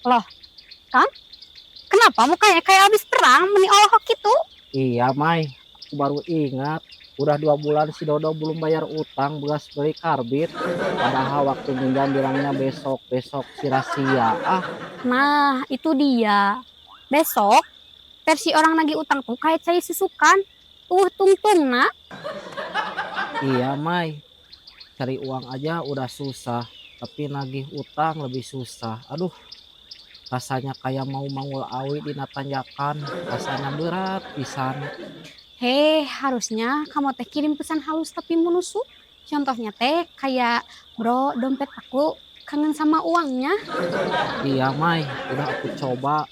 Loh, Kang, kenapa mukanya kayak habis perang meni olahok gitu? Iya, Mai. Aku baru ingat. Udah 2 bulan si Dodo belum bayar utang bekas beli karbit. Padahal waktu minjam bilangnya besok-besok si rahasia. Nah, itu dia. Besok, versi orang nagih utang tuh kayak cai susukan. Tungtung nak. Iya, Mai. Cari uang aja udah susah. Tapi nagih utang lebih susah. Aduh, rasanya kayak mau mangul awi di tanjakan. Rasanya berat pisan. Hei, harusnya kamu teh kirim pesan halus tapi menusuk. Contohnya teh kayak, bro, dompet aku kangen sama uangnya. Iya, Mai. Udah aku coba.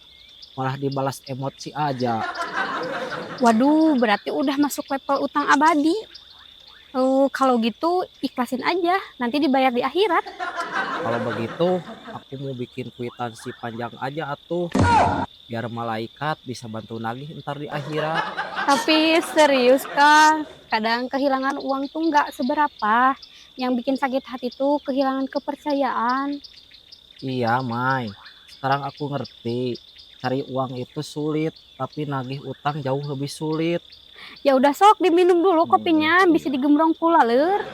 Malah dibalas emosi aja. Waduh, berarti udah masuk level utang abadi. Kalau gitu ikhlasin aja, nanti dibayar di akhirat. Kalau begitu, aku mau bikin kwitansi panjang aja atuh. Biar malaikat bisa bantu nagih ntar di akhirat. Tapi serius Kak, kadang kehilangan uang tuh nggak seberapa. Yang bikin sakit hati tuh kehilangan kepercayaan. Iya, Mai. Sekarang aku ngerti. Cari uang itu sulit, tapi nagih utang jauh lebih sulit. Ya udah sok diminum dulu kopinya, bisa digembrong pula ler.